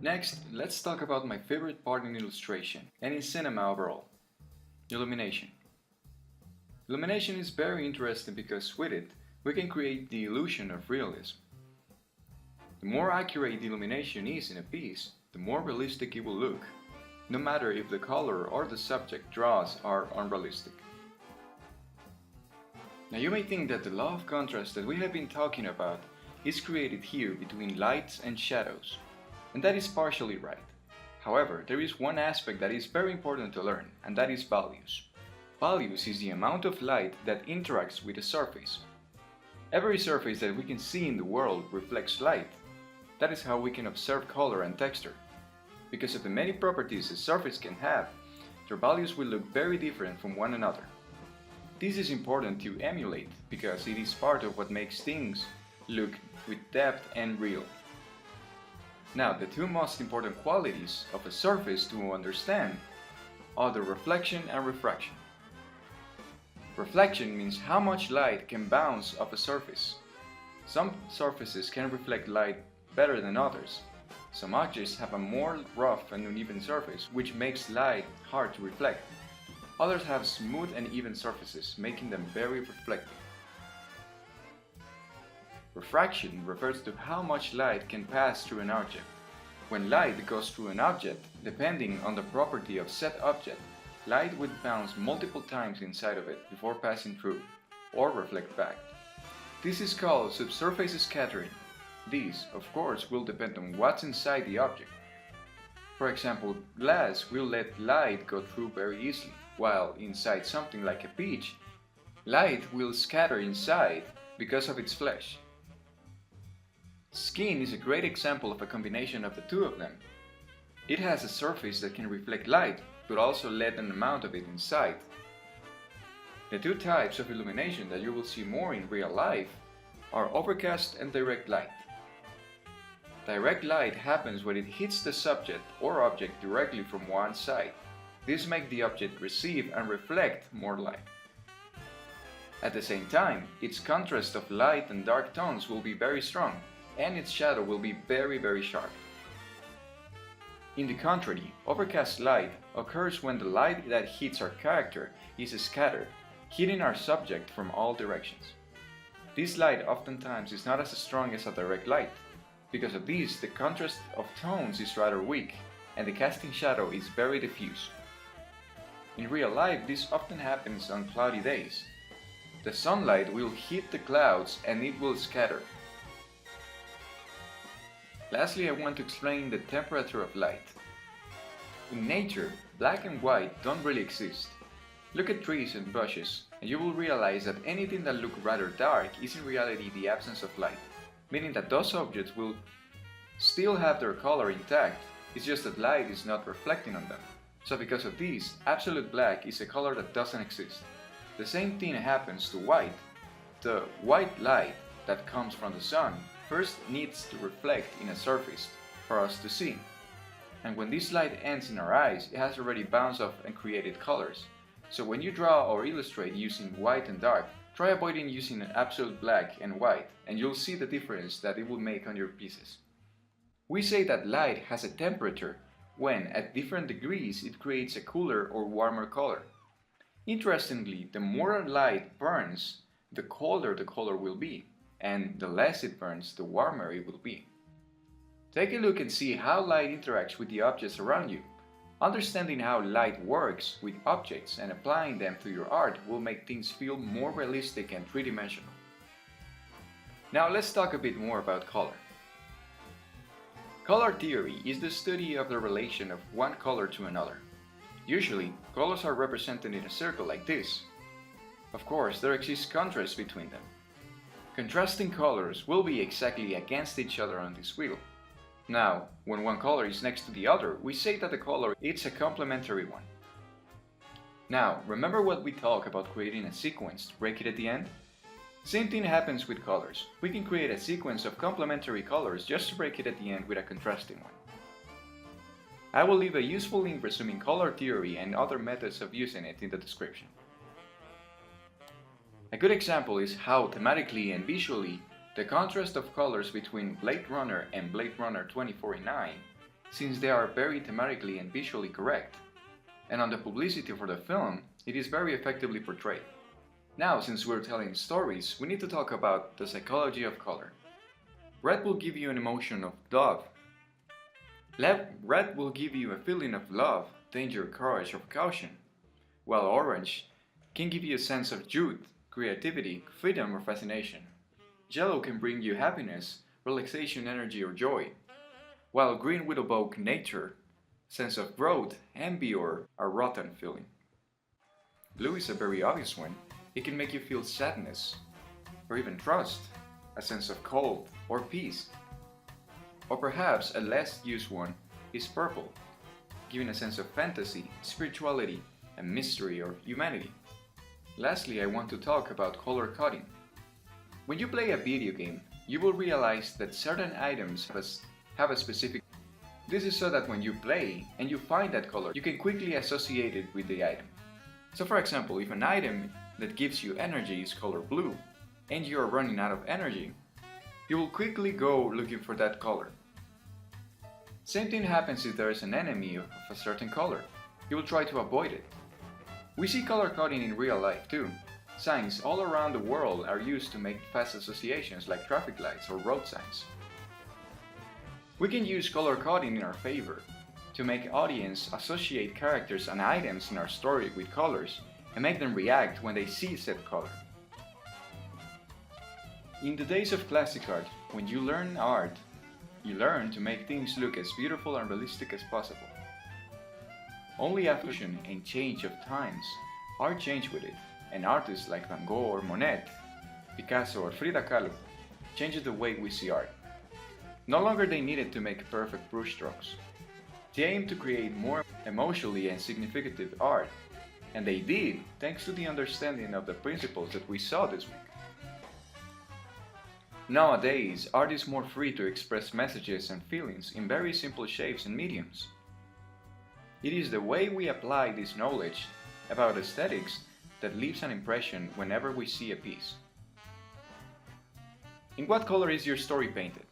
Next, let's talk about my favorite part in illustration and in cinema overall: illumination. Illumination is very interesting because with it, we can create the illusion of realism. The more accurate the illumination is in a piece, the more realistic it will look, no matter if the color or the subject draws are unrealistic. Now you may think that the law of contrast that we have been talking about is created here between lights and shadows, and that is partially right. However, there is one aspect that is very important to learn, and that is values. Values is the amount of light that interacts with a surface. Every surface that we can see in the world reflects light. That is how we can observe color and texture. Because of the many properties a surface can have, their values will look very different from one another. This is important to emulate because it is part of what makes things look with depth and real. Now, the two most important qualities of a surface to understand are the reflection and refraction. Reflection means how much light can bounce off a surface. Some surfaces can reflect light better than others. Some objects have a more rough and uneven surface, which makes light hard to reflect. Others have smooth and even surfaces, making them very reflective. Refraction refers to how much light can pass through an object. When light goes through an object, depending on the property of said object, light would bounce multiple times inside of it before passing through, or reflect back. This is called subsurface scattering. This, of course, will depend on what's inside the object. For example, glass will let light go through very easily, while inside something like a peach, light will scatter inside because of its flesh. Skin is a great example of a combination of the two of them. It has a surface that can reflect light, but also let an amount of it inside. The two types of illumination that you will see more in real life are overcast and direct light. Direct light happens when it hits the subject or object directly from one side. This makes the object receive and reflect more light. At the same time, its contrast of light and dark tones will be very strong, and its shadow will be very sharp. In the contrary, overcast light occurs when the light that hits our character is scattered, hitting our subject from all directions. This light oftentimes is not as strong as a direct light. Because of this, the contrast of tones is rather weak, and the casting shadow is very diffuse. In real life, this often happens on cloudy days. The sunlight will hit the clouds and it will scatter. Lastly, I want to explain the temperature of light. In nature, black and white don't really exist. Look at trees and bushes, and you will realize that anything that looks rather dark is in reality the absence of light, meaning that those objects will still have their color intact, it's just that light is not reflecting on them. So because of this, absolute black is a color that doesn't exist. The same thing happens to white. The white light that comes from the sun first needs to reflect in a surface for us to see. And when this light ends in our eyes, it has already bounced off and created colors. So when you draw or illustrate using white and dark, try avoiding using an absolute black and white, and you'll see the difference that it will make on your pieces. We say that light has a temperature when, at different degrees, it creates a cooler or warmer color. Interestingly, the more light burns, the colder the color will be, and the less it burns, the warmer it will be. Take a look and see how light interacts with the objects around you. Understanding how light works with objects and applying them to your art will make things feel more realistic and three-dimensional. Now let's talk a bit more about color. Color theory is the study of the relation of one color to another. Usually, colors are represented in a circle like this. Of course, there exists contrast between them. Contrasting colors will be exactly against each other on this wheel. Now, when one color is next to the other, we say that the color is a complementary one. Now, remember what we talked about creating a sequence to break it at the end? Same thing happens with colors. We can create a sequence of complementary colors just to break it at the end with a contrasting one. I will leave a useful link resuming color theory and other methods of using it in the description. A good example is how thematically and visually the contrast of colors between Blade Runner and Blade Runner 2049 since they are very thematically and visually correct. And on the publicity for the film, it is very effectively portrayed. Now, since we're telling stories, we need to talk about the psychology of color. Red will give you an emotion of love. Red will give you a feeling of love, danger, courage, or caution, while orange can give you a sense of youth, creativity, freedom, or fascination. Yellow can bring you happiness, relaxation, energy, or joy, while green would evoke nature, sense of growth, envy, or a rotten feeling. Blue is a very obvious one. It can make you feel sadness, or even trust, a sense of cold or peace. Or perhaps a less used one is purple, giving a sense of fantasy, spirituality, and mystery or humanity. Lastly, I want to talk about color coding. When you play a video game, you will realize that certain items have a specific. This is so that when you play and you find that color, you can quickly associate it with the item. So for example, if an item that gives you energy is color blue, and you are running out of energy, you will quickly go looking for that color. Same thing happens if there is an enemy of a certain color. You will try to avoid it. We see color coding in real life too. Signs all around the world are used to make fast associations like traffic lights or road signs. We can use color coding in our favor to make audience associate characters and items in our story with colors and make them react when they see said color. In the days of classic art, when you learn art, you learn to make things look as beautiful and realistic as possible. Only after and change of times, art changed with it, and artists like Van Gogh or Monet, Picasso or Frida Kahlo changed the way we see art. No longer they needed to make perfect brushstrokes. They aimed to create more emotionally and significant art, and they did thanks to the understanding of the principles that we saw this week. Nowadays, art is more free to express messages and feelings in very simple shapes and mediums. It is the way we apply this knowledge about aesthetics that leaves an impression whenever we see a piece. In what color is your story painted?